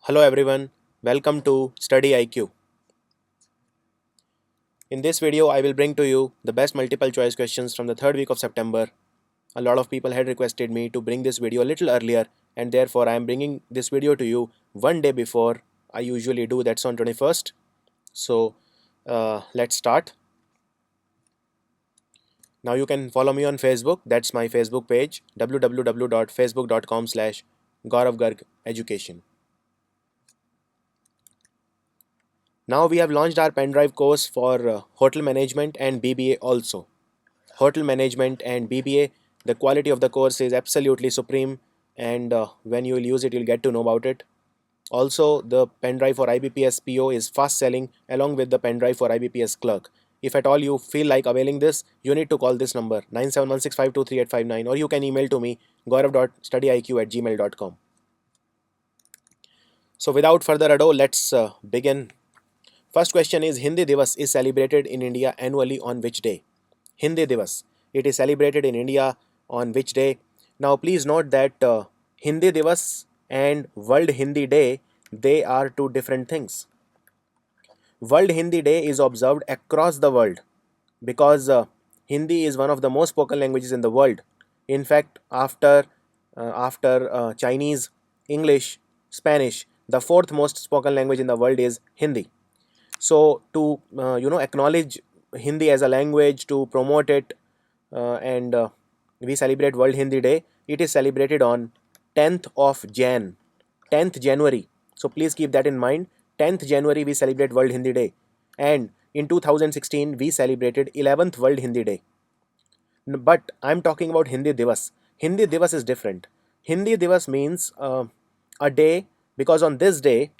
Hello everyone, welcome to Study IQ. In this video, I will bring to you the best multiple choice questions from the third week of September. A lot of people had requested me to bring this video a little earlier, and therefore I am bringing this video to you one day before I usually do, that's on 21st. So let's start. Now you can follow me on Facebook, that's my Facebook page www.facebook.com/Gauravgarg Education. Now we have launched our pen drive course for hotel management and BBA also. Hotel management and BBA, the quality of the course is absolutely supreme, and when you will use it, you'll get to know about it. Also, the pen drive for IBPS PO is fast selling along with the pen drive for IBPS clerk. If at all you feel like availing this, you need to call this number 9716523859, or you can email to me gaurav.studyiq@gmail.com. So without further ado, let's begin. First question is, Hindi Divas is celebrated in India annually on which day? Hindi Divas. It is celebrated in India on which day? Now please note that Hindi Divas and World Hindi Day, they are two different things. World Hindi Day is observed across the world because Hindi is one of the most spoken languages in the world. In fact, after Chinese, English, Spanish, the fourth most spoken language in the world is Hindi. So to acknowledge Hindi as a language, to promote it, and we celebrate World Hindi Day. It is celebrated on 10th of 10th January. So please keep that in mind. 10th January we celebrate World Hindi Day, and in 2016 we celebrated 11th World Hindi Day. But I'm talking about Hindi Divas. Hindi Divas is different. Hindi Divas means a day, because on this day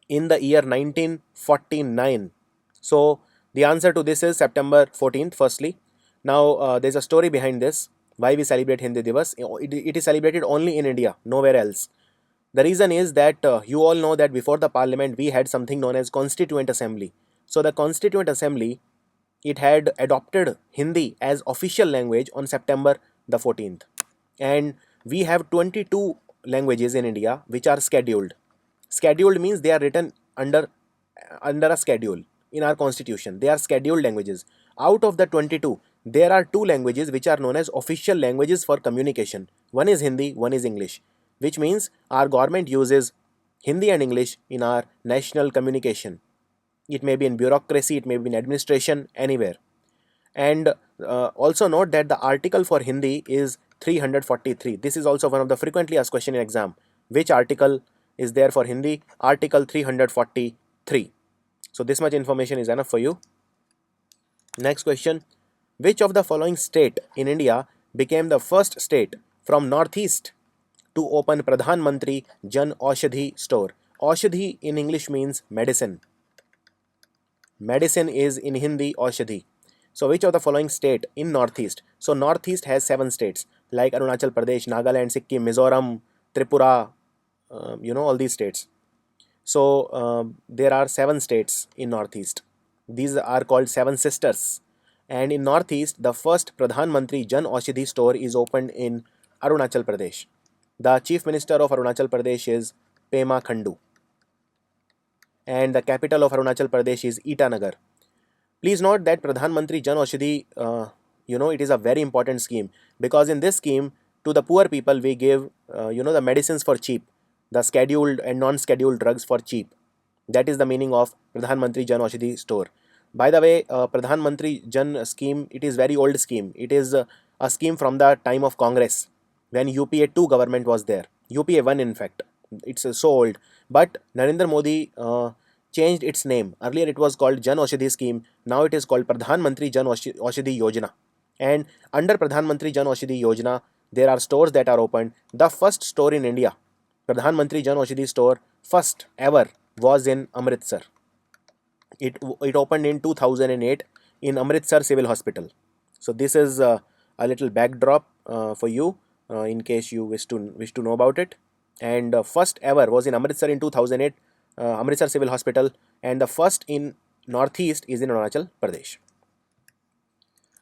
in the year 1949. So the answer to this is September 14th, firstly. Now there's a story behind this, why we celebrate Hindi Divas. It is celebrated only in India, nowhere else. The reason is that you all know that before the parliament we had something known as Constituent Assembly. So the Constituent Assembly, it had adopted Hindi as official language on September the 14th. And we have 22 languages in India which are scheduled. Scheduled means they are written under a schedule in our constitution. They are scheduled languages. Out of the 22, there are two languages which are known as official languages for communication. One is Hindi, one is English, which means our government uses Hindi and English in our national communication. It may be in bureaucracy, it may be in administration, anywhere. And also note that the article for Hindi is 343. This is also one of the frequently asked question in exam. Which article is there for Hindi? Article 343. So this much information is enough for you. Next question. Which of the following state in India became the first state from northeast to open Pradhan Mantri Jan Aushadhi store? Aushadhi in English means medicine. Medicine is in Hindi Aushadhi. So which of the following state in northeast? So northeast has 7 states like Arunachal Pradesh, Nagaland, Sikkim, Mizoram, Tripura, all these states. So there are 7 states in northeast. These are called 7 sisters. And in northeast, the first Pradhan Mantri Jan Aushadhi store is opened in Arunachal Pradesh. The chief minister of Arunachal Pradesh is Pema Khandu, and the capital of Arunachal Pradesh is Itanagar. Please note that Pradhan Mantri Jan Aushadhi, it is a very important scheme, because in this scheme, to the poor people, we give, the medicines for cheap, the scheduled and non-scheduled drugs for cheap. That is the meaning of Pradhan Mantri Jan Aushadhi store. By the way, Pradhan Mantri Jan scheme, it is very old scheme. It is a scheme from the time of Congress, when UPA 2 government was there. UPA 1 in fact. It's so old. But Narendra Modi changed its name. Earlier it was called Jan Aushadhi scheme. Now it is called Pradhan Mantri Jan Aushadhi Yojana. And under Pradhan Mantri Jan Aushadhi Yojana, there are stores that are opened. The first store in India, Pradhan Mantri Jan Aushadhi store, first ever, was in Amritsar. It opened in 2008 in Amritsar Civil Hospital. So this is a little backdrop for you in case you wish to know about it. And first ever was in Amritsar in 2008, Amritsar Civil Hospital, and the first in Northeast is in Arunachal Pradesh.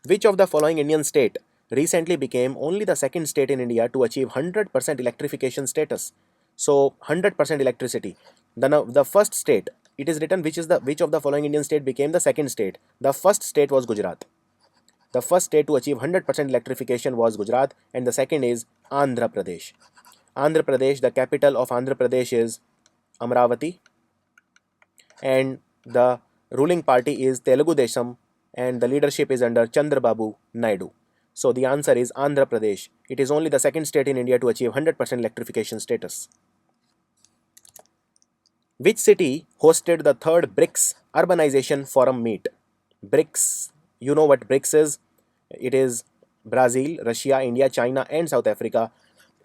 Which of the following Indian state recently became only the second state in India to achieve 100% electrification status? So 100% electricity. The first state, it is written which of the following Indian state became the second state. The first state was Gujarat. The first state to achieve 100% electrification was Gujarat, and the second is Andhra Pradesh. Andhra Pradesh, the capital of Andhra Pradesh is Amravati, and the ruling party is Telugu Desam, and the leadership is under Chandrababu Naidu. So the answer is Andhra Pradesh. It is only the second state in India to achieve 100% electrification status. Which city hosted the third BRICS Urbanization Forum meet? BRICS, you know what BRICS is? It is Brazil, Russia, India, China, and South Africa.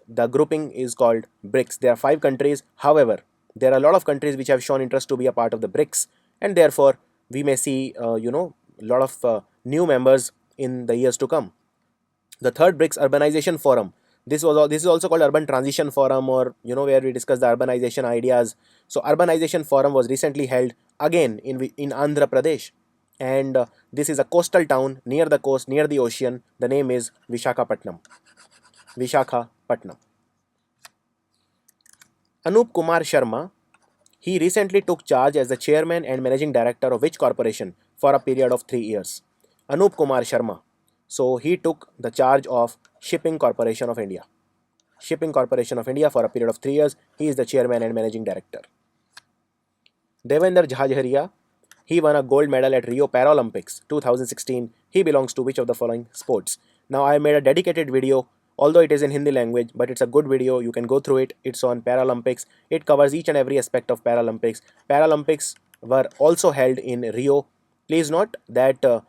The grouping is called BRICS. There are 5 countries. However, there are a lot of countries which have shown interest to be a part of the BRICS, and therefore we may see, a lot of new members in the years to come. The third BRICS Urbanization Forum. This is also called Urban Transition Forum, or where we discuss the urbanization ideas. So Urbanization Forum was recently held again in Andhra Pradesh, and this is a coastal town near the coast, near the ocean. The name is Vishakhapatnam. Vishakhapatnam. Anup Kumar Sharma. He recently took charge as the chairman and managing director of which corporation for a period of 3 years? Anup Kumar Sharma. So he took the charge of Shipping Corporation of India. Shipping Corporation of India for a period of 3 years. He is the chairman and managing director. Devender Jhajharia. He won a gold medal at Rio Paralympics 2016. He belongs to which of the following sports? Now I made a dedicated video, although it is in Hindi language, but it's a good video. You can go through it. It's on Paralympics. It covers each and every aspect of Paralympics. Paralympics were also held in Rio. Please note that the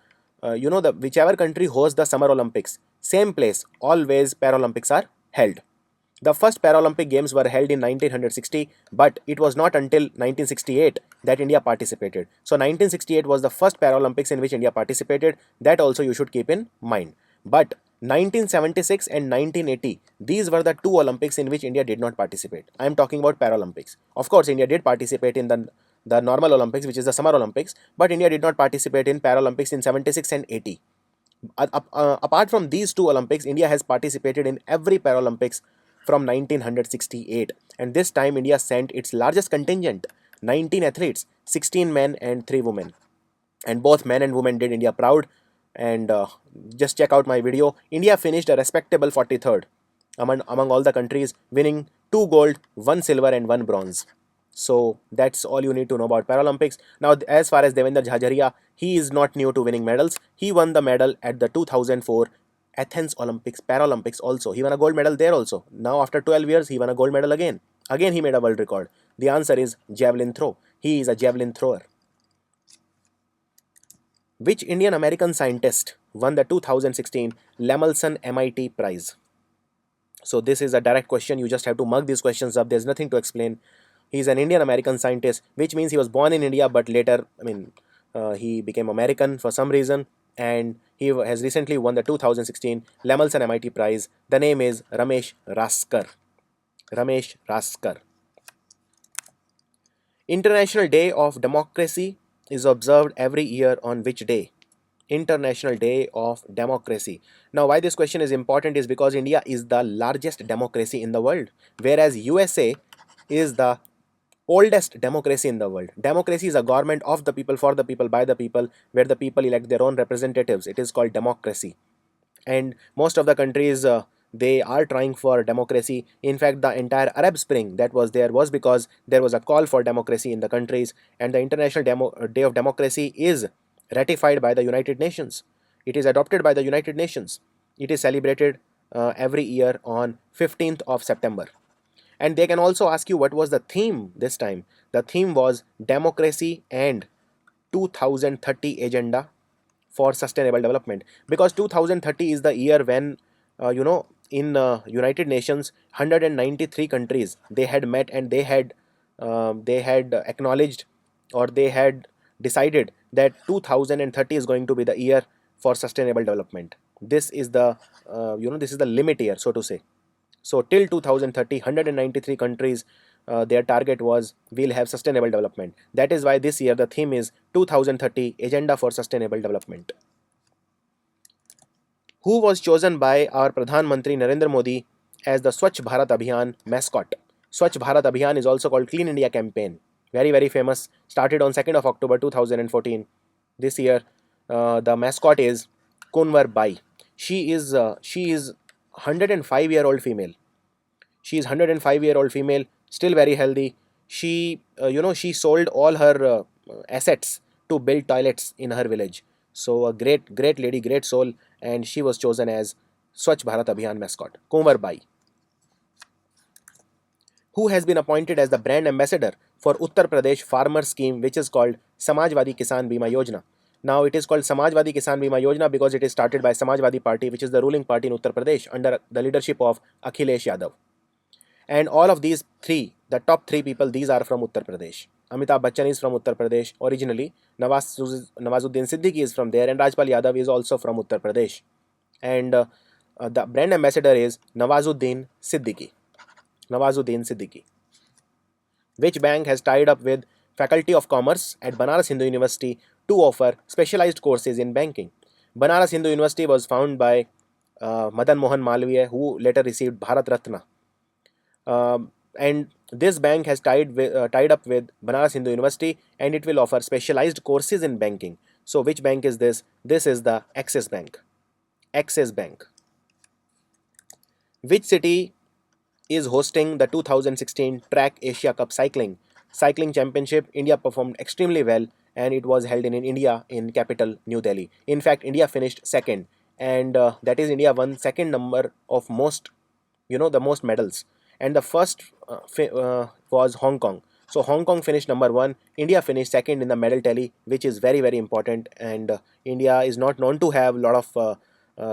whichever country hosts the Summer Olympics, same place always Paralympics are held. The first Paralympic Games were held in 1960, but it was not until 1968 that India participated. So 1968 was the first Paralympics in which India participated. That also you should keep in mind. But 1976 and 1980, these were the two Olympics in which India did not participate. I am talking about Paralympics. Of course, India did participate in the normal Olympics, which is the Summer Olympics, but India did not participate in Paralympics in 76 and 80. Apart from these two Olympics, India has participated in every Paralympics from 1968, and this time India sent its largest contingent, 19 athletes, 16 men and 3 women, and both men and women did India proud. And just check out my video. India finished a respectable 43rd among all the countries, winning 2 gold, 1 silver and 1 bronze. So that's all you need to know about Paralympics. Now, as far as Devender Jhajharia, he is not new to winning medals. He won the medal at the 2004 Athens Olympics, Paralympics also. He won a gold medal there also. Now after 12 years, he won a gold medal again. Again, he made a world record. The answer is javelin throw. He is a javelin thrower. Which Indian American scientist won the 2016 Lemelson MIT Prize? So this is a direct question. You just have to mug these questions up. There's nothing to explain. He is an Indian American scientist, which means he was born in India, but later, he became American for some reason, and he has recently won the 2016 Lemelson MIT Prize. The name is Ramesh Raskar. Ramesh Raskar. International Day of Democracy is observed every year on which day? International Day of Democracy. Now, why this question is important is because India is the largest democracy in the world, whereas USA is the oldest democracy in the world. Democracy is a government of the people, for the people, by the people, where the people elect their own representatives. It is called democracy. And most of the countries, they are trying for democracy. In fact, the entire Arab Spring that was there was because there was a call for democracy in the countries, and the International Day of Democracy is ratified by the United Nations. It is adopted by the United Nations. It is celebrated every year on 15th of September. And they can also ask you what was the theme this time. The theme was democracy and 2030 agenda for sustainable development, because 2030 is the year when in United Nations 193 countries, they had met, and they had acknowledged, or they had decided that 2030 is going to be the year for sustainable development. This is the this is the limit year, so to say. So till 2030, 193 countries, their target was we'll have sustainable development. That is why this year the theme is 2030 Agenda for Sustainable Development. Who was chosen by our Pradhan Mantri Narendra Modi as the Swachh Bharat Abhiyan mascot? Swachh Bharat Abhiyan is also called Clean India Campaign. Very, very famous. Started on 2nd of October 2014. This year, the mascot is Kunwar Bai. She is 105-year-old female. She is 105-year-old female, still very healthy. She sold all her assets to build toilets in her village. So a great, great lady, great soul, and she was chosen as Swachh Bharat Abhiyan mascot. Kunwar Bai, who has been appointed as the brand ambassador for Uttar Pradesh farmer scheme, which is called Samajwadi Kisan Bima Yojana. Now it is called Samajwadi Kisan Bima Yojana because it is started by Samajwadi Party, which is the ruling party in Uttar Pradesh under the leadership of Akhilesh Yadav. And all of these three, the top three people, these are from Uttar Pradesh. Amitabh Bachchan is from Uttar Pradesh originally. Nawazuddin Siddiqui is from there, and Rajpal Yadav is also from Uttar Pradesh. And the brand ambassador is Nawazuddin Siddiqui. Nawazuddin Siddiqui. Which bank has tied up with Faculty of Commerce at Banaras Hindu University to offer specialized courses in banking? Banaras Hindu University was founded by Madan Mohan Malviya, who later received Bharat Ratna. And this bank has tied up with Banaras Hindu University, and it will offer specialized courses in banking. So which bank is this? This is the Axis Bank. Axis Bank. Which city is hosting the 2016 Track Asia Cup Cycling Championship? India performed extremely well, and it was held in India in capital New Delhi. In fact, India finished second, and that is India won second number of the most medals, and the first was Hong Kong. So Hong Kong finished number one, India finished second in the medal tally, which is very, very important. And India is not known to have a lot of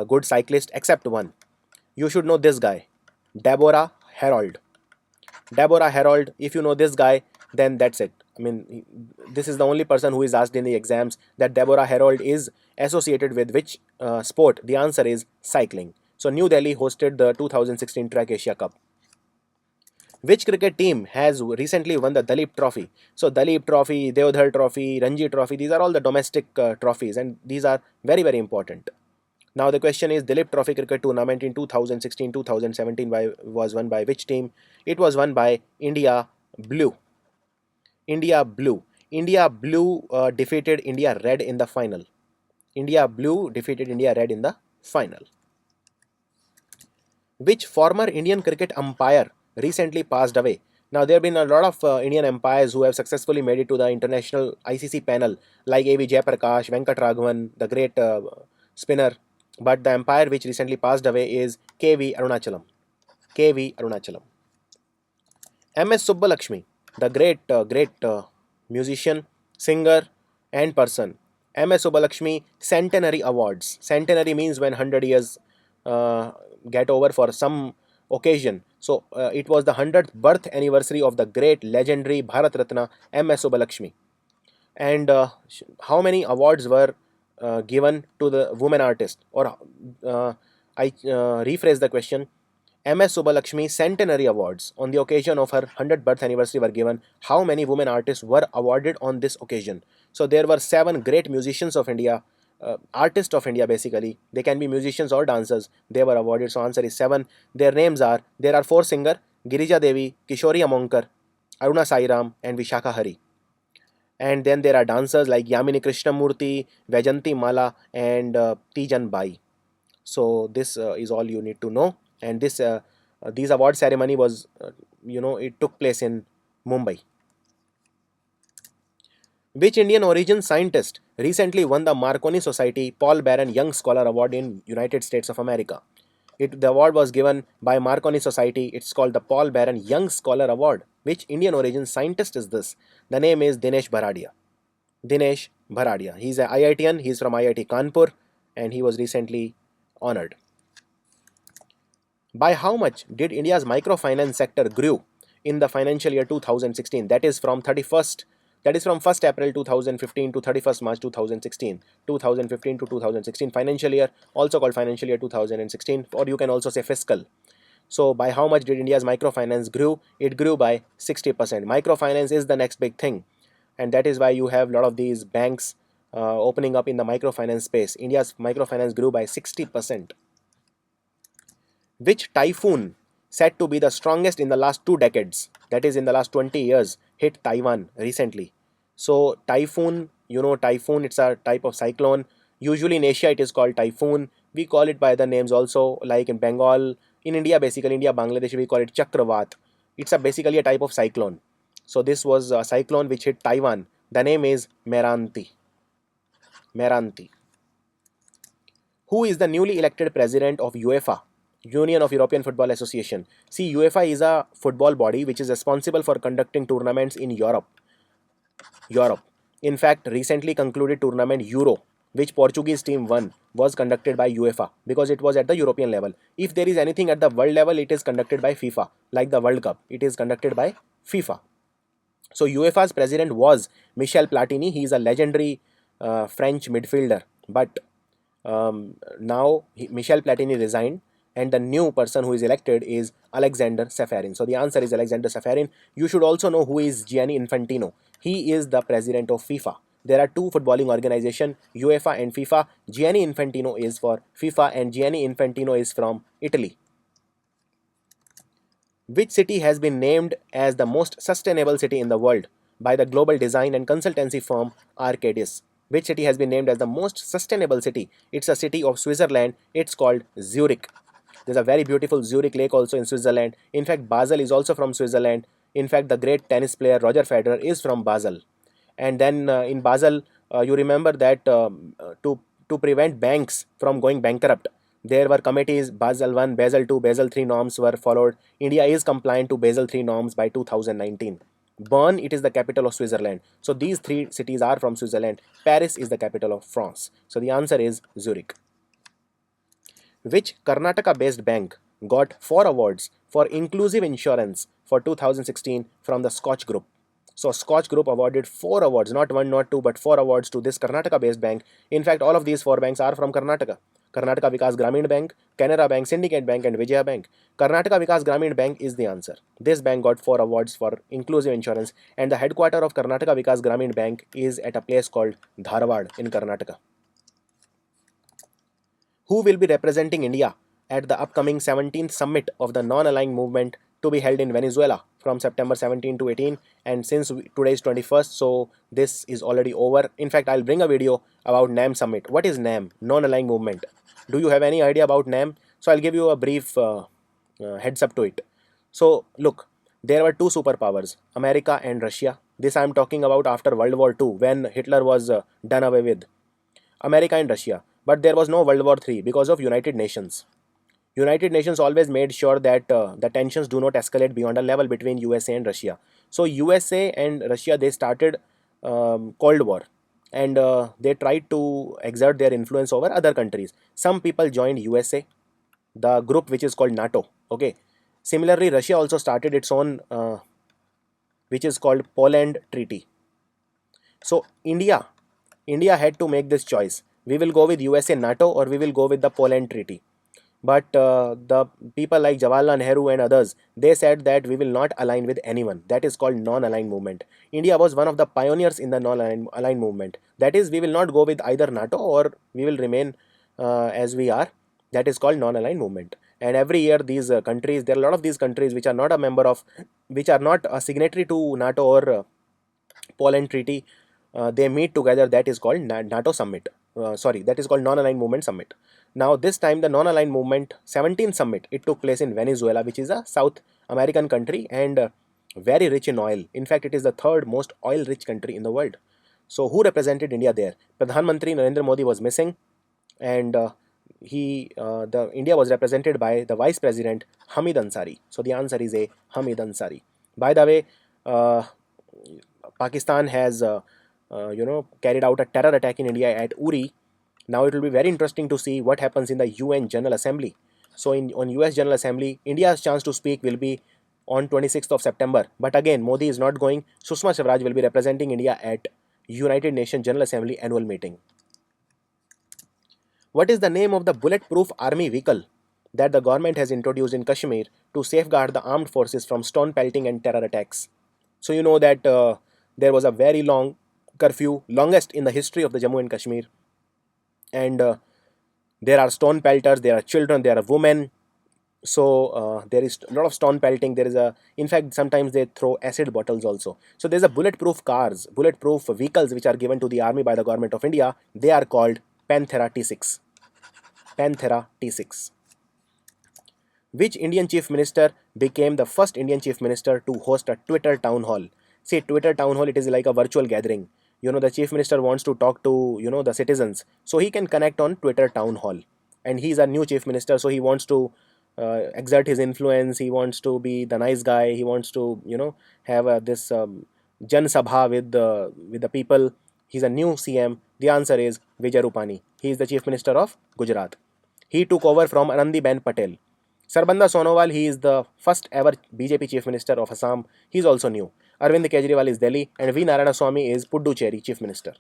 good cyclists except one. You should know this guy, Deborah Harold. Deborah Harold, if you know this guy, then that's it. I mean, this is the only person who is asked in the exams that Deborah Harold is associated with which sport. The answer is cycling. So New Delhi hosted the 2016 Track Asia Cup. Which cricket team has recently won the Dalip Trophy? So Dalip Trophy, Devdhar Trophy, Ranji Trophy, these are all the domestic trophies, and these are very, very important. Now the question is, Dalip Trophy cricket tournament in 2016-2017 was won by which team? It was won by India Blue. India Blue. India Blue defeated India Red in the final. India Blue defeated India Red in the final. Which former Indian cricket umpire recently passed away? Now, there have been a lot of Indian umpires who have successfully made it to the international ICC panel, like A.V. Jayaprakash, Venkat Raghavan, the great spinner. But the umpire which recently passed away is K.V. Arunachalam. K.V. Arunachalam. M.S. Subbalakshmi, the great musician, singer, and person. M.S. Subbalakshmi Centenary Awards. Centenary means when 100 years get over for some occasion. So it was the 100th birth anniversary of the great legendary Bharat Ratna M.S. Subbalakshmi. And how many awards were given to the women artist? Or I rephrase the question. M.S. Subbalakshmi Centenary Awards on the occasion of her 100th birth anniversary were given. How many women artists were awarded on this occasion? So there were 7 great musicians of India, artists of India basically. They can be musicians or dancers. They were awarded. So answer is 7. Their names are, there are 4 singers, Girija Devi, Kishori Amonkar, Aruna Sairam, and Vishakha Hari. And then there are dancers like Yamini Krishnamurti, Vajanti Mala, and Tijan Bai. So this is all you need to know. And these award ceremony was, it took place in Mumbai. Which Indian origin scientist recently won the Marconi Society Paul Baron Young Scholar Award in United States of America? The award was given by Marconi Society. It's called the Paul Baron Young Scholar Award. Which Indian origin scientist is this? The name is Dinesh Bharadia. Dinesh Bharadia. He's an IITian. He's from IIT Kanpur, and he was recently honored. By how much did India's microfinance sector grew in the financial year 2016? That is from 1st April 2015 to 31st March 2016. 2015 to 2016 financial year, also called financial year 2016, or you can also say fiscal. So by how much did India's microfinance grew? It grew by 60%. Microfinance is the next big thing, and that is why you have a lot of these banks opening up in the microfinance space. India's microfinance grew by 60%. Which typhoon said to be the strongest in the last 2 decades, that is in the last 20 years, hit Taiwan recently. So typhoon, typhoon, it's a type of cyclone. Usually in Asia it is called typhoon. We call it by the names also, like in Bengal. In India, basically India, Bangladesh, we call it Chakravat. It's basically a type of cyclone. So this was a cyclone which hit Taiwan. The name is Meranti. Meranti. Who is the newly elected president of UEFA, Union of European Football Association? See, UEFA is a football body which is responsible for conducting tournaments in Europe. Europe. In fact, recently concluded tournament Euro, which Portuguese team won, was conducted by UEFA because it was at the European level. If there is anything at the world level, it is conducted by FIFA, like the World Cup. It is conducted by FIFA. So UEFA's president was Michel Platini. He is a legendary French midfielder, but now Michel Platini resigned, and the new person who is elected is Alexander Safarin. So the answer is Alexander Safarin. You should also know who is Gianni Infantino. He is the president of FIFA. There are two footballing organizations, UEFA and FIFA. Gianni Infantino is for FIFA, and Gianni Infantino is from Italy. Which city has been named as the most sustainable city in the world by the global design and consultancy firm Arcadis? Which city has been named as the most sustainable city? It's a city of Switzerland. It's called Zurich. There's a very beautiful Zurich lake also in Switzerland. In fact, Basel is also from Switzerland. In fact, the great tennis player Roger Federer is from Basel. And then in Basel, you remember that to prevent banks from going bankrupt, there were committees. Basel 1, Basel 2, Basel 3 norms were followed. India is compliant to Basel 3 norms by 2019. Bern, it is the capital of Switzerland. So these three cities are from Switzerland. Paris is the capital of France. So the answer is Zurich. Which Karnataka based bank got 4 awards for inclusive insurance for 2016 from the Scotch Group? So Scotch Group awarded 4 awards, not one, not two, but 4 awards to this Karnataka based bank. In fact, all of these 4 banks are from Karnataka. Karnataka Vikas Gramin Bank, Canara Bank, Syndicate Bank, and Vijaya Bank. Karnataka Vikas Gramin Bank is the answer. This bank got 4 awards for inclusive insurance, and the headquarter of Karnataka Vikas Gramin Bank is at a place called Dharwad in Karnataka. Who will be representing India at the upcoming 17th summit of the non-aligned movement to be held in Venezuela from September 17 to 18? And since today is 21st, so this is already over. In fact, I'll bring a video about NAM summit. What is NAM? Non-aligned movement. Do you have any idea about NAM? So I'll give you a brief heads up to it. So look, there were two superpowers, America and Russia. This I'm talking about after World War II, when Hitler was done away with. America and Russia. But there was no World War III because of United Nations. United Nations always made sure that the tensions do not escalate beyond a level between USA and Russia. So USA and Russia, they started Cold War, and they tried to exert their influence over other countries. Some people joined USA, the group which is called NATO. Okay. Similarly, Russia also started its own, which is called Poland Treaty. So India had to make this choice. We will go with USA NATO, or we will go with the Poland Treaty. But the people like Jawaharlal Nehru and others, they said that we will not align with anyone. That is called non-aligned movement. India was one of the pioneers in the non-aligned movement. That is, we will not go with either NATO, or we will remain as we are. That is called non-aligned movement. And every year these countries, there are a lot of these countries which are not a member of, which are not a signatory to NATO or Poland Treaty, they meet together. That is called NATO Summit. Sorry, that is called Non-Aligned Movement Summit. Now, this time the Non-Aligned Movement 17th Summit, it took place in Venezuela, which is a South American country and very rich in oil. In fact, it is the third most oil-rich country in the world. So, who represented India there? Pradhan Mantri Narendra Modi was missing, and the India was represented by the Vice President Hamid Ansari. So, the answer is A, Hamid Ansari. By the way, Pakistan has carried out a terror attack in India at Uri. Now it will be very interesting to see what happens in the UN General Assembly. So on US General Assembly, India's chance to speak will be on 26th of September. But again, Modi is not going. Sushma Swaraj will be representing India at United Nations General Assembly annual meeting. What is the name of the bulletproof army vehicle that the government has introduced in Kashmir to safeguard the armed forces from stone pelting and terror attacks? So you know that there was a very long curfew, longest in the history of the Jammu and Kashmir. And there are stone pelters, there are children, there are women, So there is a lot of stone pelting. There is a, in fact, sometimes they throw acid bottles also. So there's a bulletproof cars, bulletproof vehicles which are given to the army by the government of India. They are called Panthera T6. Panthera T6. Which Indian chief minister became the first Indian chief minister to host a Twitter town hall? See, Twitter town hall, it is like a virtual gathering. The chief minister wants to talk to, the citizens. So he can connect on Twitter town hall. And he's a new chief minister, so he wants to exert his influence. He wants to be the nice guy. He wants to, have this Jan Sabha with the people. He's a new CM. The answer is Vijay Rupani. He is the chief minister of Gujarat. He took over from Anandiben Patel. Sarbanda Sonowal, he is the first ever BJP chief minister of Assam. He is also new. Arvind Kejriwal is Delhi, and V. Narayanaswamy is Puducherry chief minister.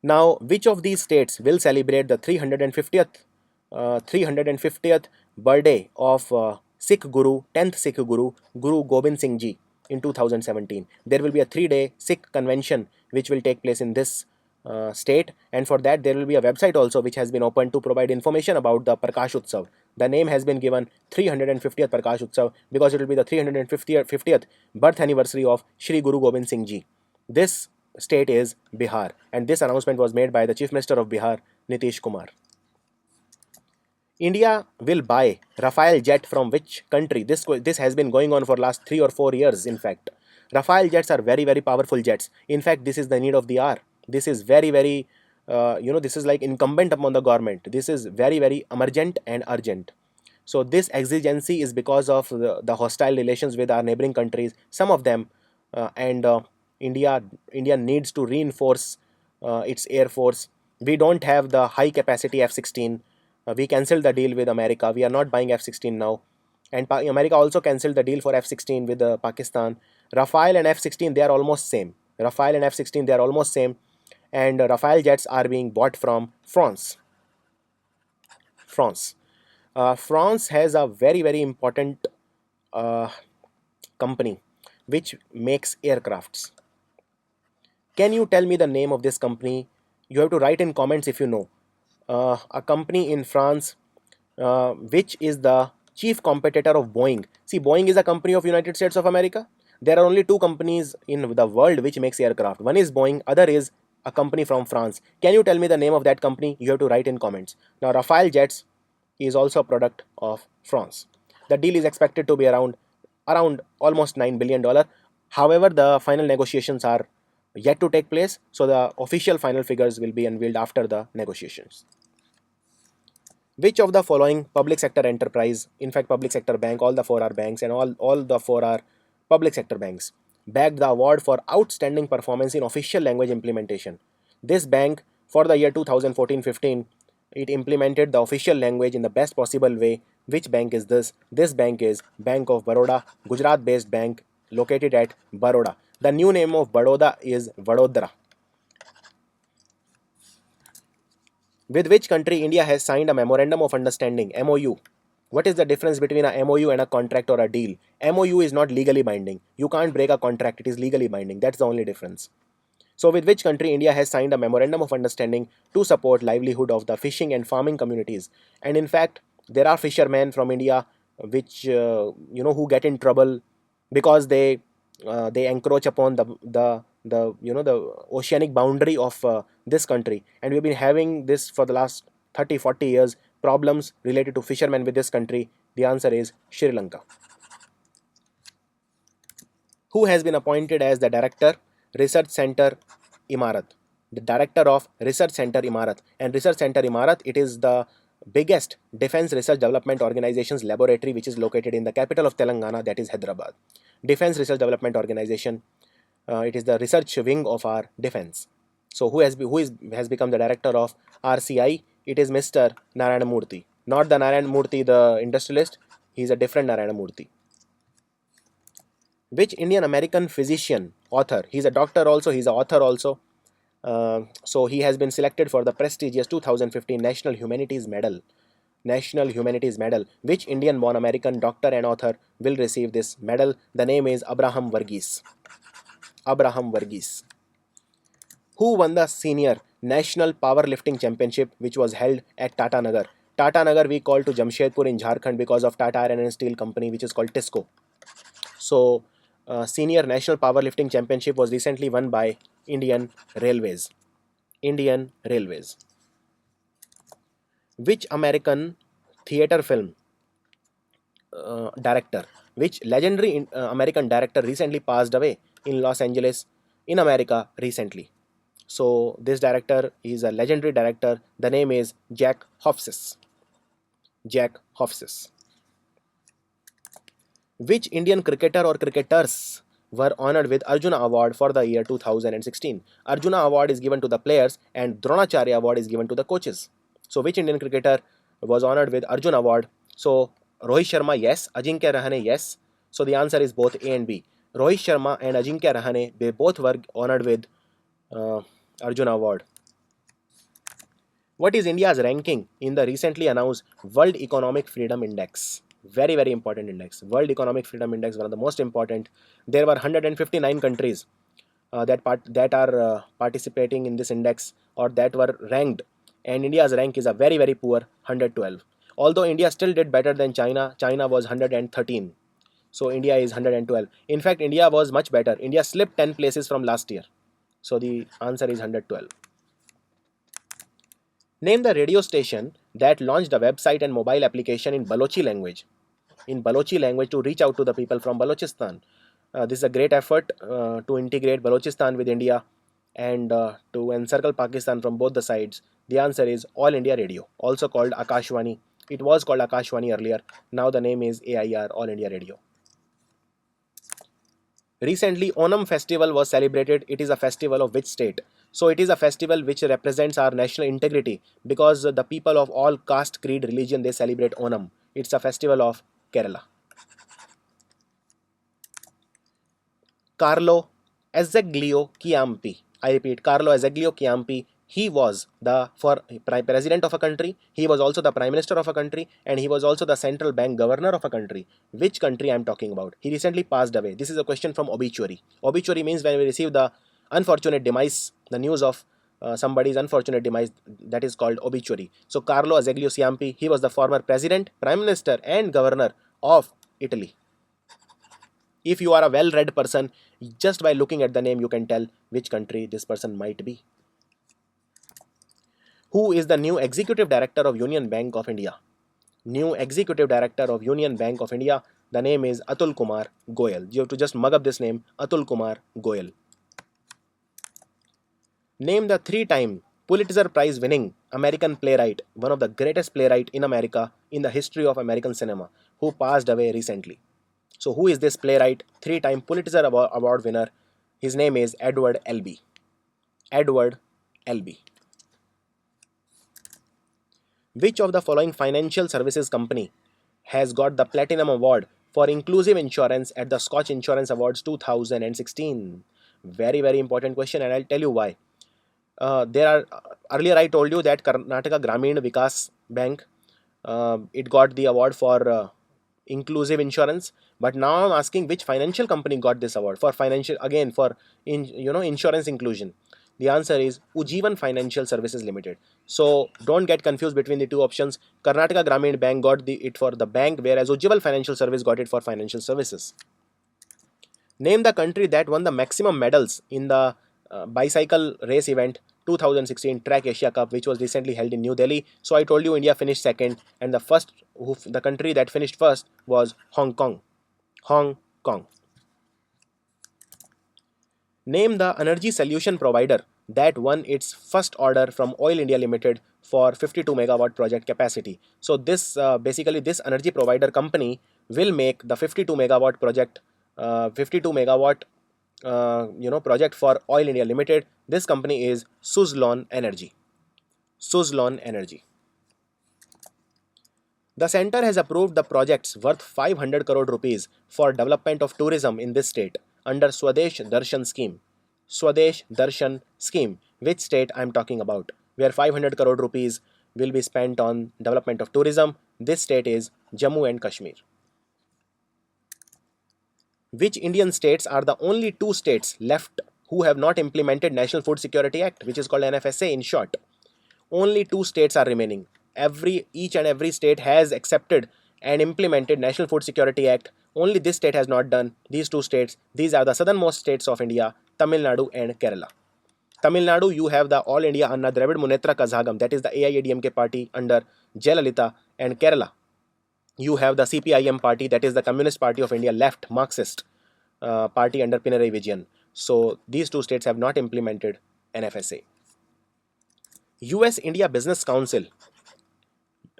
Now, which of these states will celebrate the 350th birthday of Sikh Guru, 10th Sikh Guru, Guru Gobind Singh Ji in 2017? There will be a 3-day Sikh convention which will take place in this state, and for that there will be a website also which has been opened to provide information about the Prakash Utsav. The name has been given 350th Prakash Utsav because it will be the 350th birth anniversary of Shri Guru Gobind Singh Ji. This state is Bihar, and this announcement was made by the Chief Minister of Bihar, Nitish Kumar. India will buy Rafale jet from which country? This has been going on for last 3 or 4 years. In fact, Rafale jets are very very powerful jets. In fact, this is the need of the hour. This is very very this is like incumbent upon the government. This is very very emergent and urgent. So this exigency is because of the hostile relations with our neighboring countries. Some of them, and India India needs to reinforce its air force. We don't have the high capacity F-16. We cancelled the deal with America. We are not buying F-16 now, and America also cancelled the deal for F-16 with Pakistan. Rafale and F-16, they are almost same. Rafale and F-16, they are almost same, and Rafale jets are being bought from France. France. France has a very very important uh, company which makes aircrafts. Can you tell me the name of this company? You have to write in comments if you know. A company in France which is the chief competitor of Boeing. See, Boeing is a company of United States of America. There are only two companies in the world which makes aircraft. One is Boeing, other is a company from France. Can you tell me the name of that company? You have to write in comments. Now, Rafale jets is also a product of France. The deal is expected to be around almost $9 billion. However, the final negotiations are yet to take place, so the official final figures will be unveiled after the negotiations. Which of the following public sector enterprise, in fact public sector bank, all the four are banks and all the four are public sector banks, bagged the award for outstanding performance in official language implementation? This bank, for the year 2014-15, it implemented the official language in the best possible way. Which bank is this? This bank is Bank of Baroda, Gujarat based bank located at Baroda. The new name of Baroda is Vadodara. With which country India has signed a Memorandum of Understanding, MOU? What is the difference between a MOU and a contract or a deal? MOU is not legally binding. You can't break a contract, it is legally binding. That's the only difference. So, with which country India has signed a Memorandum of Understanding to support livelihood of the fishing and farming communities? And in fact, there are fishermen from India which who get in trouble because they encroach upon the oceanic boundary of this country, and we've been having this for the last 30-40 years, problems related to fishermen with this country. The answer is Sri Lanka. Who has been appointed as the director, Research Center Imarat? The director of Research Center Imarat. And Research Center Imarat, it is the biggest defense research development organization's laboratory which is located in the capital of Telangana, that is Hyderabad. Defense Research Development Organization, it is the research wing of our defense. So has become the director of RCI? It is Mr. Narayana Murthy, not the Narayana Murthy the industrialist. He is a different Narayana Murthy. Which Indian American physician, author, he's a doctor also, he's an author also. So he has been selected for the prestigious 2015 National Humanities Medal. National Humanities Medal. Which Indian born American doctor and author will receive this medal? The name is Abraham Varghese. Abraham Varghese. Who won the senior national powerlifting championship which was held at Tata Nagar? Tata Nagar we call to Jamshedpur in Jharkhand because of Tata Iron and Steel Company, which is called TISCO. So, Senior National Powerlifting Championship was recently won by Indian Railways. Indian Railways. Which American theater film director, which legendary American director recently passed away in Los Angeles, in America recently? So, this director is a legendary director. The name is Jack Hofstas. Jack Hofstas. Which Indian cricketer or cricketers were honored with Arjuna Award for the year 2016? Arjuna Award is given to the players and Dronacharya Award is given to the coaches. So, which Indian cricketer was honored with Arjuna Award? So, Rohit Sharma, yes. Ajinkya Rahane, yes. So, the answer is both A and B. Rohit Sharma and Ajinkya Rahane, they both were honored with Arjuna Award. What is India's ranking in the recently announced World Economic Freedom Index? Very, very important index. World Economic Freedom Index, one of the most important. There were 159 countries that are participating in this index, or that were ranked, and India's rank is a very, very poor 112. Although India still did better than China. China was 113. So India is 112. In fact, India was much better. India slipped 10 places from last year. So the answer is 112. Name the radio station that launched a website and mobile application in Balochi language. In Balochi language, to reach out to the people from Balochistan. This is a great effort to integrate Balochistan with India and to encircle Pakistan from both the sides. The answer is All India Radio, also called Akashwani. It was called Akashwani earlier. Now the name is AIR, All India Radio. Recently, Onam festival was celebrated. It is a festival of which state? So it is a festival which represents our national integrity, because the people of all caste, creed, religion, they celebrate Onam. It's a festival of Kerala. Carlo Azeglio Ciampi. I repeat, Carlo Azeglio Ciampi. He was the president of a country. He was also the prime minister of a country, and he was also the central bank governor of a country. Which country I am talking about? He recently passed away. This is a question from obituary. Obituary means when we receive the unfortunate demise, the news of somebody's unfortunate demise, that is called obituary. So Carlo Azeglio Ciampi, he was the former president, prime minister, and governor of Italy. If you are a well-read person, just by looking at the name, you can tell which country this person might be. Who is the new executive director of Union Bank of India? New executive director of Union Bank of India. The name is Atul Kumar Goyal. You have to just mug up this name, Atul Kumar Goyal. Name the 3-time Pulitzer Prize winning American playwright, one of the greatest playwright in America in the history of American cinema, who passed away recently. So who is this playwright, 3-time Pulitzer Award winner? His name is Edward Albee. Edward Albee. Which of the following financial services company has got the Platinum Award for Inclusive Insurance at the Scotch Insurance Awards 2016? Very, very important question, and I'll tell you why. Earlier I told you that Karnataka Gramin Vikas Bank, it got the award for inclusive insurance, but now I'm asking which financial company got this award for financial, again for insurance inclusion. The answer is Ujjivan Financial Services Limited. So don't get confused between the two options. Karnataka Gramin Bank got it for the bank, whereas Ujjivan Financial Service got it for financial services. Name the country that won the maximum medals in the bicycle race event 2016 Track Asia Cup, which was recently held in New Delhi. So I told you India finished second, and the country that finished first was Hong Kong. Hong Kong. Name the energy solution provider that won its first order from Oil India Limited for 52 megawatt project capacity. So this basically this energy provider company will make the 52 megawatt project, 52 megawatt project for Oil India Limited. This company is Suzlon Energy. Suzlon Energy. The center has approved the projects worth 500 crore rupees for development of tourism in this state under Swadesh Darshan scheme. Swadesh Darshan scheme. Which state I am talking about? Where 500 crore rupees will be spent on development of tourism. This state is Jammu and Kashmir. Which Indian states are the only 2 states left who have not implemented National Food Security Act, which is called NFSA in short? Only 2 states are remaining. each and every state has accepted and implemented National Food Security Act. Only this state has not done. These two states, these are the southernmost states of India, Tamil Nadu and Kerala. Tamil Nadu, you have the All India Anna Dravid Munnetra Kazhagam, that is the AIADMK party under Jayalalitha, and Kerala. You have the CPIM party, that is the Communist Party of India, left Marxist party under Pinarayi Vijayan. So these two states have not implemented NFSA. US India Business Council.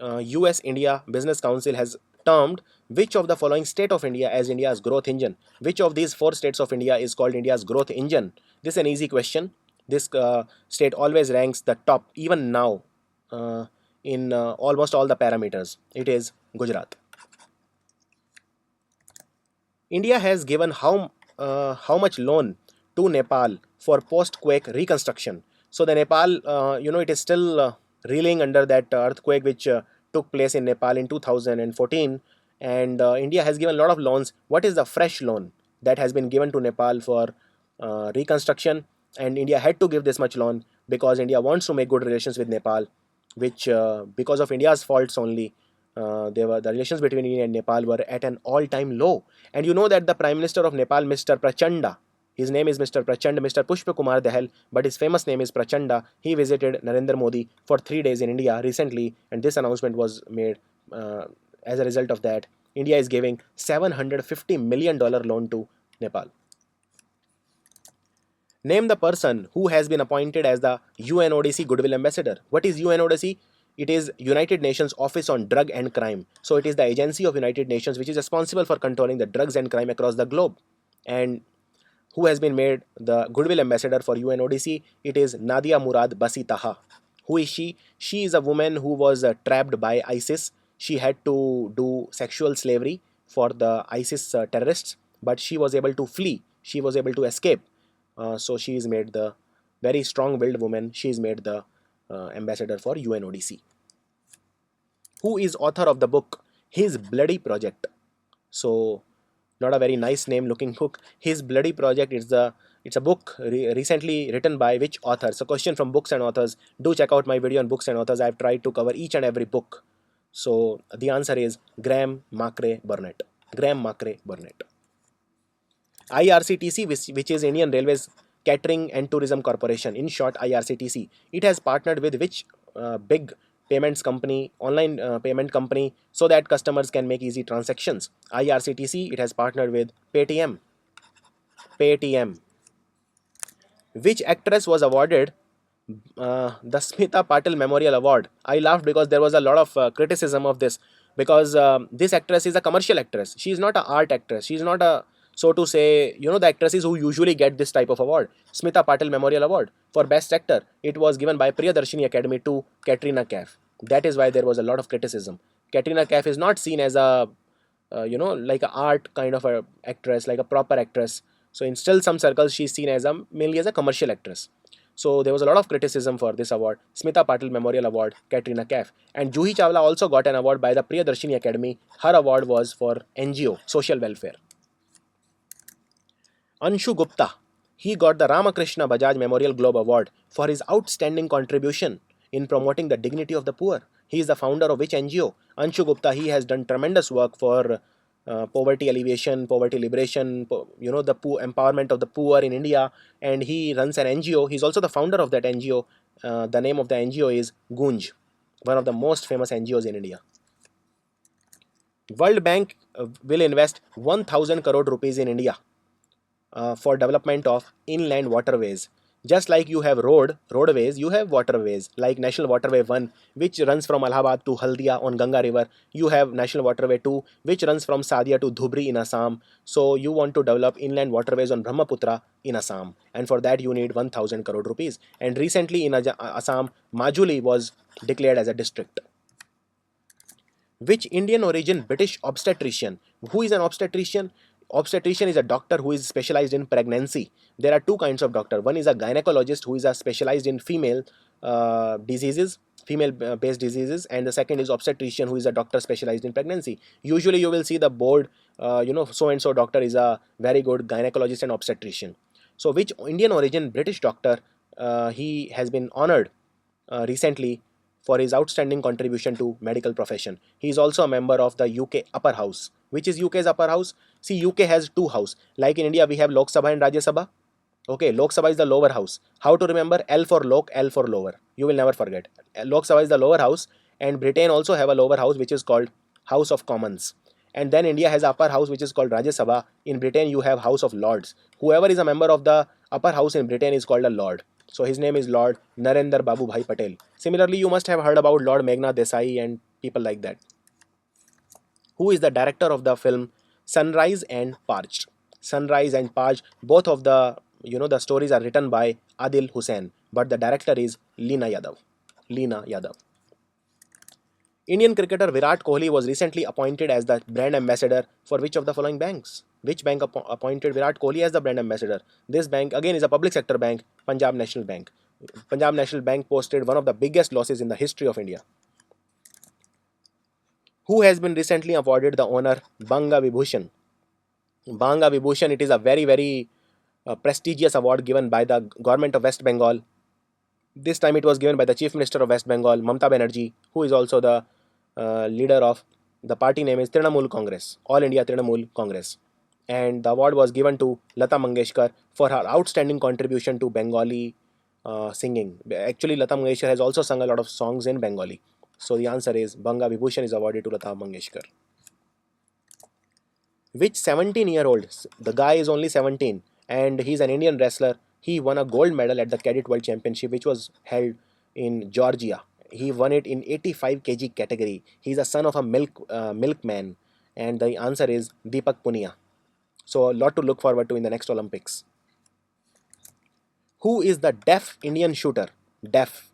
US India Business Council has termed which of the following state of India as India's growth engine? Which of these four states of India is called India's growth engine? This is an easy question. This state always ranks the top, even now, in almost all the parameters. It is Gujarat. India has given how much loan to Nepal for post-quake reconstruction? So the Nepal, it is still reeling under that earthquake which took place in Nepal in 2014, and India has given a lot of loans. What is the fresh loan that has been given to Nepal for reconstruction? And India had to give this much loan because India wants to make good relations with Nepal, which because of India's faults only, the relations between India and Nepal were at an all-time low. And you know that the Prime Minister of Nepal, Mr. Prachanda, his name is Mr. Prachanda, Mr. Pushpa Kumar Dahal, but his famous name is Prachanda. He visited Narendra Modi for 3 days in India recently, and this announcement was made as a result of that. India is giving $750 million loan to Nepal. Name the person who has been appointed as the UNODC Goodwill Ambassador. What is UNODC? It is United Nations Office on Drug and Crime. So it is the agency of United Nations which is responsible for controlling the drugs and crime across the globe. And who has been made the Goodwill Ambassador for UNODC? It is Nadia Murad Basi Taha. Who is she? She is a woman who was trapped by ISIS. She had to do sexual slavery for the ISIS terrorists, but she was able to flee. She was able to escape. So she is made the very strong-willed woman. She is made the ambassador for UNODC. Who is author of the book His Bloody Project? So not a very nice name looking book. His Bloody Project is it's a book recently written by which author? So question from books and authors. Do check out my video on books and authors. I've tried to cover each and every book. So the answer is Graham Macrae Burnett. Graham Macrae Burnett. IRCTC, which is Indian Railways Catering and Tourism Corporation, in short IRCTC. It has partnered with which big payments company, online payment company, so that customers can make easy transactions? IRCTC, it has partnered with Paytm. Paytm. Which actress was awarded the Smita Patil Memorial Award? I laughed because there was a lot of criticism of this, because this actress is a commercial actress. She is not an art actress. She is not a, so to say, the actresses who usually get this type of award. Smita Patil Memorial Award for Best Actor. It was given by Priyadarshini Academy to Katrina Kaif. That is why there was a lot of criticism. Katrina Kaif is not seen as a, like an art kind of a actress, like a proper actress. So in still some circles, she's seen as mainly as a commercial actress. So there was a lot of criticism for this award. Smita Patil Memorial Award, Katrina Kaif. And Juhi Chawla also got an award by the Priyadarshini Academy. Her award was for NGO, social welfare. Anshu Gupta, he got the Ramakrishna Bajaj Memorial Globe Award for his outstanding contribution in promoting the dignity of the poor. He is the founder of which NGO? Anshu Gupta, he has done tremendous work for poverty alleviation, poverty liberation, the poor, empowerment of the poor in India, and he runs an NGO. He's also the founder of that NGO. The name of the NGO is Gunj, one of the most famous NGOs in India. World Bank will invest 1000 crore rupees in India for development of inland waterways. Just like you have roadways, you have waterways, like National Waterway 1, which runs from Allahabad to Haldia on Ganga River. You have National Waterway 2, which runs from Sadia to Dhubri in Assam. So you want to develop inland waterways on Brahmaputra in Assam. And for that you need 1000 crore rupees. And recently in Assam, Majuli was declared as a district. Which Indian origin British obstetrician? Who is an obstetrician? Obstetrician is a doctor who is specialized in pregnancy. There are two kinds of doctor. One is a gynecologist who is specialized in female diseases, female-based diseases, and the second is obstetrician who is a doctor specialized in pregnancy. Usually you will see the board, so-and-so doctor is a very good gynecologist and obstetrician. So which Indian origin British doctor, he has been honored recently for his outstanding contribution to medical profession. He is also a member of the UK Upper House. Which is UK's Upper House? See, UK has two houses. Like in India, we have Lok Sabha and Rajya Sabha. Okay, Lok Sabha is the lower house. How to remember? L for Lok, L for lower. You will never forget. Lok Sabha is the lower house, and Britain also have a lower house which is called House of Commons. And then India has upper house which is called Rajya Sabha. In Britain you have House of Lords. Whoever is a member of the upper house in Britain is called a Lord. So his name is Lord Narendra Babu Bhai Patel. Similarly, you must have heard about Lord Meghna Desai and people like that. Who is the director of the film Sunrise and Parched? Sunrise and Parched, both of the the stories are written by Adil Hussain, but the director is Leena Yadav. Leena Yadav. Indian cricketer Virat Kohli was recently appointed as the brand ambassador for which of the following banks? Which bank appointed Virat Kohli as the brand ambassador? This bank again is a public sector bank, Punjab National Bank. Punjab National Bank posted one of the biggest losses in the history of India. Who has been recently awarded the honor Banga Vibhushan? Banga Vibhushan, it is a very prestigious award given by the government of West Bengal. This time it was given by the Chief Minister of West Bengal, Mamata Banerjee, who is also the leader of the party name is Trinamool Congress, All India Trinamool Congress. And the award was given to Lata Mangeshkar for her outstanding contribution to Bengali singing. Actually, Lata Mangeshkar has also sung a lot of songs in Bengali. So the answer is Banga Vibhushan is awarded to Lata Mangeshkar. Which 17-year-old, the guy is only 17 and he's an Indian wrestler. He won a gold medal at the Cadet World Championship which was held in Georgia. He won it in 85 kg category. He's a son of a milkman, and the answer is Deepak Punia. So a lot to look forward to in the next Olympics. Who is the deaf Indian shooter? Deaf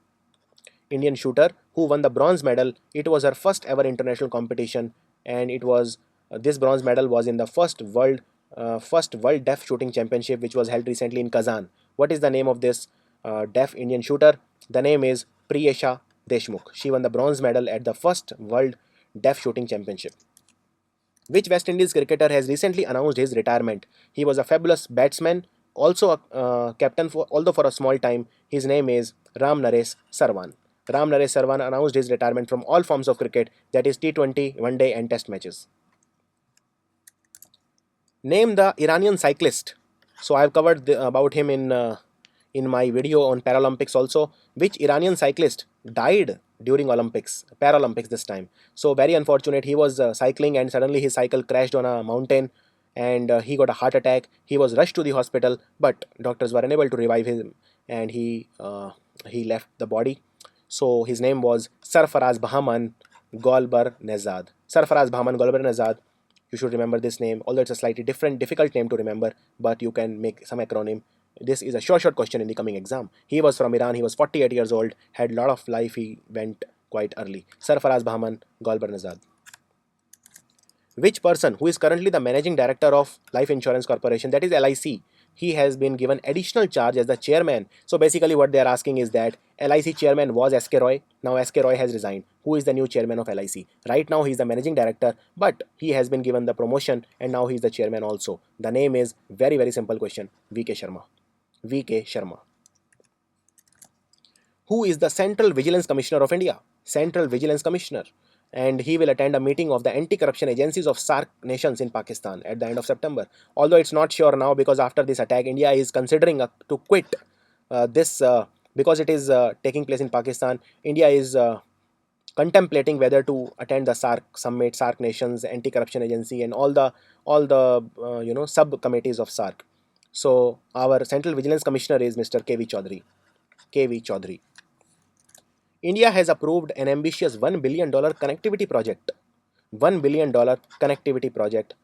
Indian shooter who won the bronze medal. It was her first ever international competition, and it was this bronze medal was in the first world deaf shooting championship, which was held recently in Kazan. What is the name of this deaf Indian shooter? The name is Priyesha Deshmukh. She won the bronze medal at the first world deaf shooting championship. Which West Indies cricketer has recently announced his retirement? He was a fabulous batsman, also a captain although for a small time. His name is Ram Naresh Sarwan. Ram Naresh Sarwan announced his retirement from all forms of cricket, that is T20, One Day and Test matches. Name the Iranian cyclist. So I have covered about him in my video on Paralympics also. Which Iranian cyclist died during Paralympics this time? So very unfortunate. He was cycling and suddenly his cycle crashed on a mountain and he got a heart attack. He was rushed to the hospital, but doctors were unable to revive him and he left the body. So his name was Sarfaraz Bahman Golbar Nezad. Sarfaraz Bahman Golbar Nezad. You should remember this name, although it's a slightly difficult name to remember, but you can make some acronym. This is a short question in the coming exam. He was from Iran. He was 48 years old, had a lot of life. He went quite early. Sarfaraz Bahman Golbar Nezad. Which person who is currently the managing director of Life Insurance Corporation, that is LIC, he has been given additional charge as the chairman. So basically what they are asking is that LIC chairman was S.K. Roy. Now S.K. Roy has resigned. Who is the new chairman of LIC? Right now he is the managing director, but he has been given the promotion and now he is the chairman also. The name is very simple question, V.K. Sharma. V.K. Sharma. Who is the Central Vigilance Commissioner of India? Central Vigilance Commissioner. And he will attend a meeting of the anti-corruption agencies of SAARC nations in Pakistan at the end of September. Although it's not sure now because after this attack, India is considering to quit this because it is taking place in Pakistan. India is contemplating whether to attend the SAARC summit, SAARC nations, anti-corruption agency, and all the subcommittees of SAARC. So our Central Vigilance Commissioner is Mr. K.V. Chaudhary. K.V. Chaudhary. India has approved an ambitious $1 billion connectivity project. $1 billion connectivity project.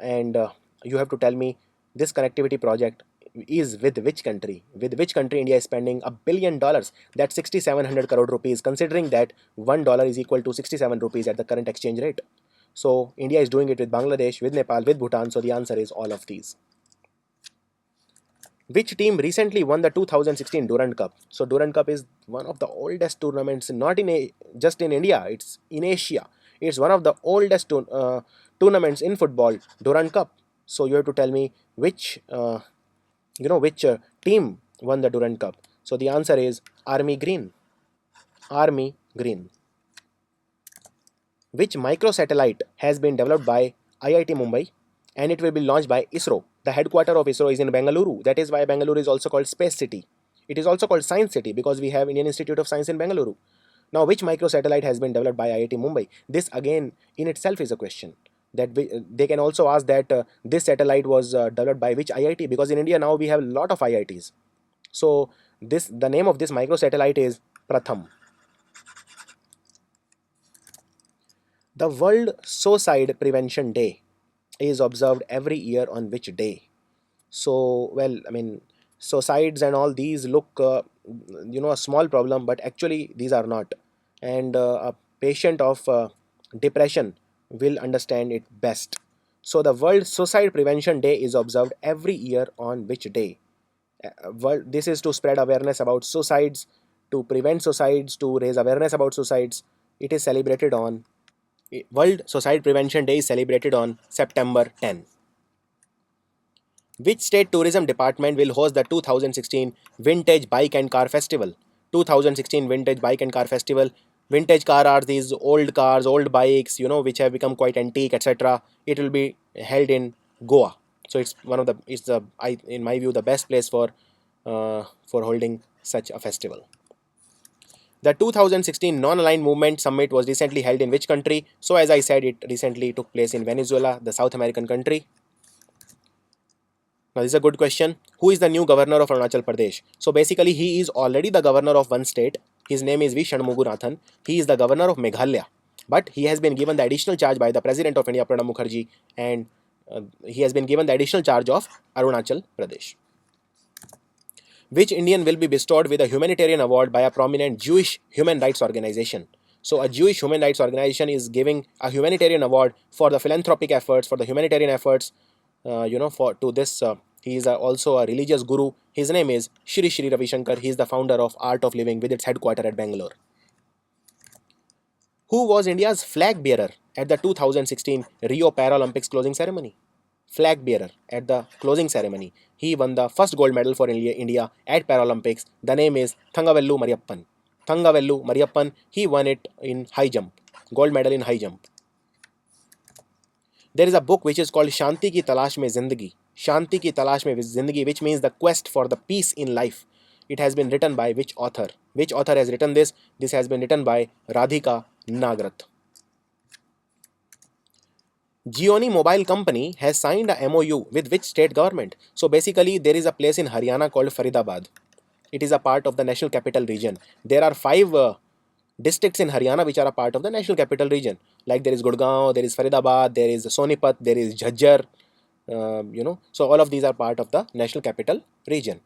And you have to tell me this connectivity project is with which country? With which country India is spending $1 billion? That's 6,700 crore rupees, considering that $1 is equal to 67 rupees at the current exchange rate. So India is doing it with Bangladesh, with Nepal, with Bhutan. So the answer is all of these. Which team recently won the 2016 Durand Cup? So Durand Cup is one of the oldest tournaments, not just in India, it's in Asia. It's one of the oldest tournaments in football, Durand Cup. So you have to tell me which team won the Durand Cup. So the answer is Army Green. Army green. Which microsatellite has been developed by IIT Mumbai and it will be launched by ISRO? The headquarter of ISRO is in Bengaluru. That is why Bengaluru is also called Space City. It is also called Science City because we have Indian Institute of Science in Bengaluru. Now, which microsatellite has been developed by IIT Mumbai? This again in itself is a question. They can also ask that this satellite was developed by which IIT, because in India now we have a lot of IITs. So this the name of this microsatellite is Pratham. The World Suicide Prevention Day is observed every year on which day? So, well, I mean, suicides and all these look, a small problem, but actually these are not. And a patient of depression will understand it best. So, the World Suicide Prevention Day is observed every year on which day? This is to spread awareness about suicides, to prevent suicides, to raise awareness about suicides. It is celebrated on World Suicide Prevention Day is celebrated on September 10. Which state tourism department will host the 2016 Vintage Bike and Car Festival? 2016 Vintage Bike and Car Festival. Vintage car are these old cars, old bikes, which have become quite antique, etc. It will be held in Goa. So in my view, the best place for holding such a festival. The 2016 Non-Aligned Movement Summit was recently held in which country? So as I said, it recently took place in Venezuela, the South American country. Now, this is a good question. Who is the new governor of Arunachal Pradesh? So, basically, he is already the governor of one state. His name is V. Shanmugunathan. He is the governor of Meghalaya. But he has been given the additional charge by the President of India, Pranab Mukherjee, and he has been given the additional charge of Arunachal Pradesh. Which Indian will be bestowed with a humanitarian award by a prominent Jewish human rights organization? So, a Jewish human rights organization is giving a humanitarian award for the philanthropic efforts, for the humanitarian efforts, for to this. He is also a religious guru. His name is Shri Shri Ravi Shankar. He is the founder of Art of Living with its headquarters at Bangalore. Who was India's flag bearer at the 2016 Rio Paralympics closing ceremony? Flag bearer at the closing ceremony. He won the first gold medal for India at Paralympics. The name is Thangavellu Mariyappan. Thangavellu Mariyappan. He won it in high jump. Gold medal in high jump. There is a book which is called Shanti Ki Talash Mein Zindagi. Shanti Ki Talash Mein Zindagi, which means the quest for the peace in life. It has been written by which author? Which author has written this? This has been written by Radhika Nagrat. Gioni Mobile Company has signed a MOU with which state government? So basically, there is a place in Haryana called Faridabad. It is a part of the National Capital Region. There are 5 districts in Haryana which are a part of the National Capital Region. Like there is Gurgaon, there is Faridabad, there is Sonipat, there is Jhajjar. So all of these are part of the National Capital Region.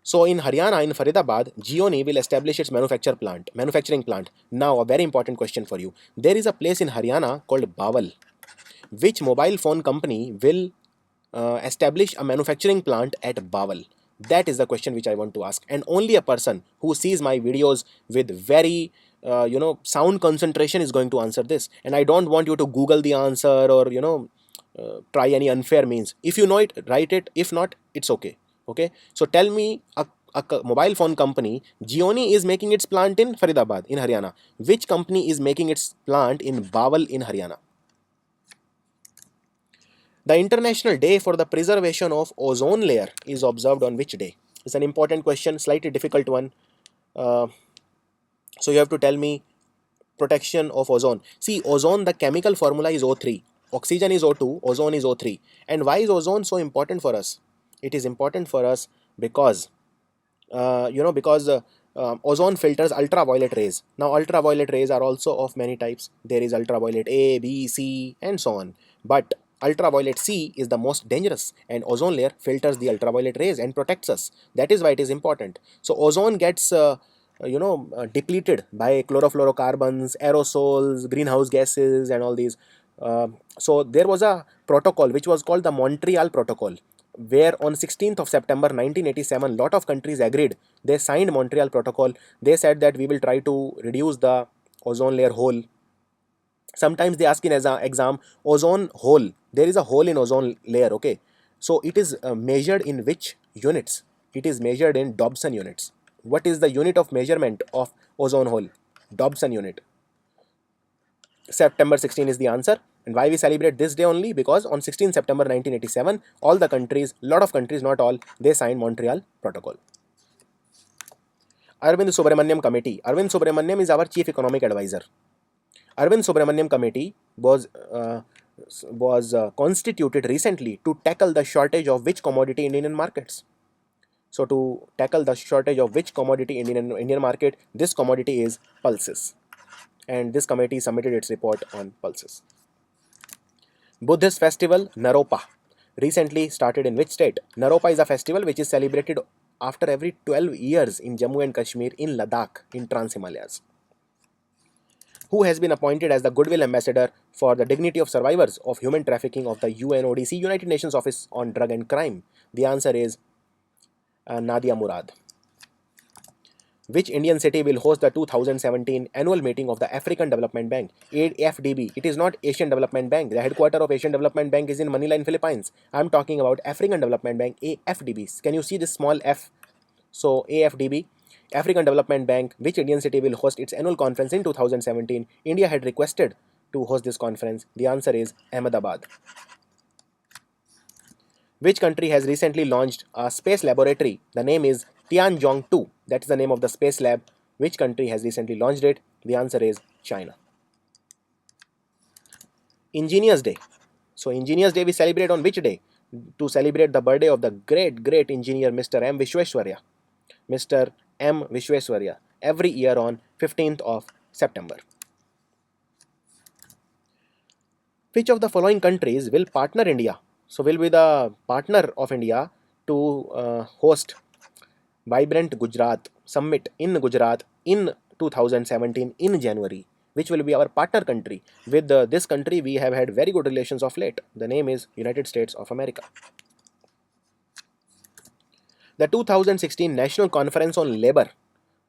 So in Haryana, in Faridabad, Gioni will establish its manufacturing plant. Now, a very important question for you. There is a place in Haryana called Bawal. Which mobile phone company will establish a manufacturing plant at Bawal? That is the question which I want to ask. And only a person who sees my videos with very sound concentration is going to answer this. And I don't want you to Google the answer or try any unfair means. If you know it, write it. If not, it's okay. Okay. So tell me a mobile phone company. Gioni is making its plant in Faridabad in Haryana. Which company is making its plant in Bawal in Haryana? The International Day for the Preservation of Ozone Layer is observed on which day? It's an important question, slightly difficult one. So you have to tell me protection of ozone. See, ozone, the chemical formula is O3. Oxygen is O2, ozone is O3. And why is ozone so important for us? It is important for us because, ozone filters ultraviolet rays. Now, ultraviolet rays are also of many types. There is ultraviolet A, B, C, and so on. But ultraviolet C is the most dangerous, and ozone layer filters the ultraviolet rays and protects us. That is why it is important. So ozone gets depleted by chlorofluorocarbons, aerosols, greenhouse gases, and all these. So there was a protocol which was called the Montreal Protocol, where on 16th of September 1987, lot of countries agreed. They signed Montreal Protocol. They said that we will try to reduce the ozone layer hole. Sometimes they ask in as an exam, ozone hole. There is a hole in ozone layer, okay? So it is measured in which units? It is measured in Dobson units. What is the unit of measurement of ozone hole? Dobson unit. September 16 is the answer. And why we celebrate this day only? Because on 16 September 1987, all the countries, lot of countries, not all, they signed Montreal Protocol. Arvind Subramaniam Committee. Arvind Subramaniam is our chief economic advisor. Arvind Subramaniam Committee was constituted recently to tackle the shortage of which commodity in Indian markets. So to tackle the shortage of which commodity in Indian market, this commodity is pulses. And this committee submitted its report on pulses. Buddhist festival Naropa recently started in which state? Naropa is a festival which is celebrated after every 12 years in Jammu and Kashmir in Ladakh in Trans Himalayas. Who has been appointed as the Goodwill Ambassador for the Dignity of Survivors of Human Trafficking of the UNODC, United Nations Office on Drug and Crime? The answer is Nadia Murad. Which Indian city will host the 2017 annual meeting of the African Development Bank, AFDB? It is not Asian Development Bank. The headquarters of Asian Development Bank is in Manila in Philippines. I am talking about African Development Bank, AFDB. Can you see this small f? So AFDB, African Development Bank. Which Indian city will host its annual conference in 2017? India had requested to host this conference. The answer is Ahmedabad. Which country has recently launched a space laboratory? The name is Tianzhong 2. That is the name of the space lab. Which country has recently launched it? The answer is China. Engineers Day. So Engineers Day we celebrate on which day? To celebrate the birthday of the great engineer Mr. M. Vishweswarya. Mr. M. Vishweswarya. Every year on 15th of September. Which of the following countries will partner India? So will be the partner of India to host Vibrant Gujarat Summit in Gujarat in 2017 in January, which will be our partner country. With this country, we have had very good relations of late. The name is United States of America. The 2016 National Conference on Labour,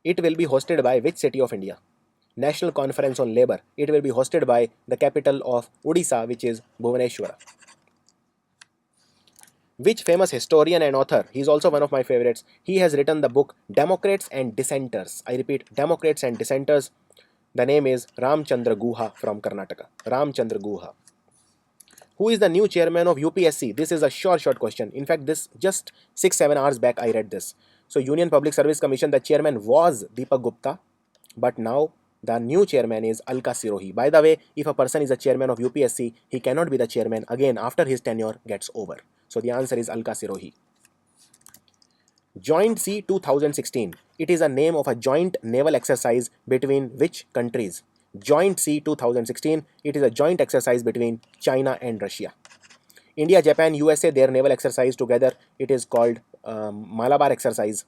it will be hosted by which city of India? National Conference on Labour, it will be hosted by the capital of Odisha, which is Bhubaneswar. Which famous historian and author, he is also one of my favorites, he has written the book Democrats and Dissenters. I repeat, Democrats and Dissenters. The name is Ramchandra Guha from Karnataka. Ramchandra Guha. Who is the new chairman of UPSC? This is a short question. In fact, this just 6-7 hours back I read this. So Union Public Service Commission, the chairman was Deepak Gupta, but now the new chairman is Alka Sirohi. By the way, if a person is a chairman of UPSC, he cannot be the chairman again after his tenure gets over. So the answer is Alka Sirohi. Joint Sea 2016. It is a name of a joint naval exercise between which countries? Joint Sea 2016. It is a joint exercise between China and Russia. India, Japan, USA, their naval exercise together, it is called Malabar exercise.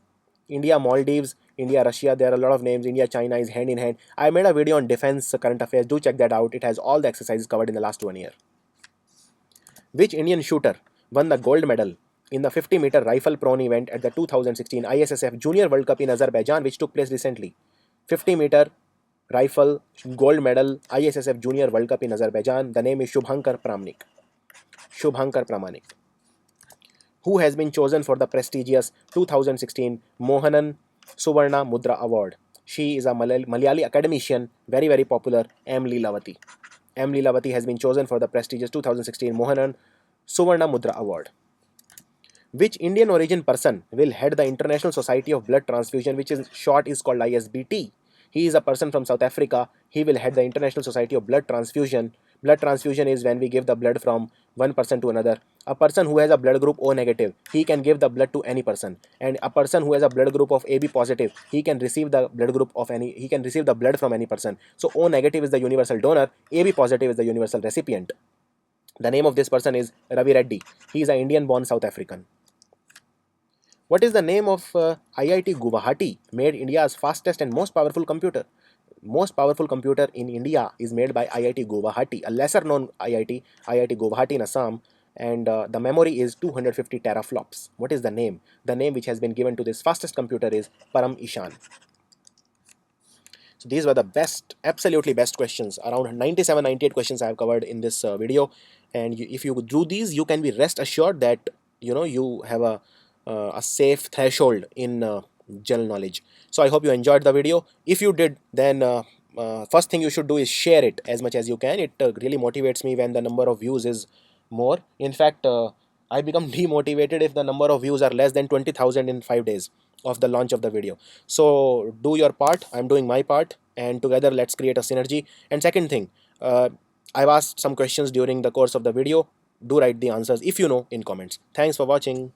India, Maldives, India, Russia, there are a lot of names. India, China is hand in hand. I made a video on defense current affairs. Do check that out. It has all the exercises covered in the last 1 year. Which Indian shooter won the gold medal in the 50-meter rifle prone event at the 2016 ISSF Junior World Cup in Azerbaijan, which took place recently? 50-meter rifle gold medal ISSF Junior World Cup in Azerbaijan. The name is Shubhankar Pramanik. Shubhankar Pramanik. Who has been chosen for the prestigious 2016 Mohanan Suvarna Mudra Award? She is a Malayali academician, very popular, M. Leelavati. M. Leelavati has been chosen for the prestigious 2016 Mohanan Suvarna Mudra Award. Which Indian origin person will head the International Society of Blood Transfusion, which is short is called ISBT? He is a person from South Africa. He will head the International Society of Blood Transfusion. Blood transfusion is when we give the blood from one person to another. A person who has a blood group O negative, he can give the blood to any person. And a person who has a blood group of AB positive, he can receive the blood from any person. So O negative is the universal donor, AB positive is the universal recipient. The name of this person is Ravi Reddy. He is an Indian-born South African. What is the name of IIT Guwahati, made India's fastest and most powerful computer? Most powerful computer in India is made by IIT Guwahati, a lesser known IIT Guwahati in Assam, and the memory is 250 teraflops. What is the name? The name which has been given to this fastest computer is Param Ishan. So these were the best, absolutely best questions. Around 97-98 questions I have covered in this video, and if you do these, you can be rest assured that you have a safe threshold in general knowledge. So I hope you enjoyed the video. If you did, then first thing you should do is share it as much as you can. It really motivates me when the number of views is more. In fact, I become demotivated if the number of views are less than 20,000 in 5 days of the launch of the video. So do your part, I'm doing my part, and together let's create a synergy. And second thing, I've asked some questions during the course of the video. Do write the answers if you know in comments. Thanks for watching.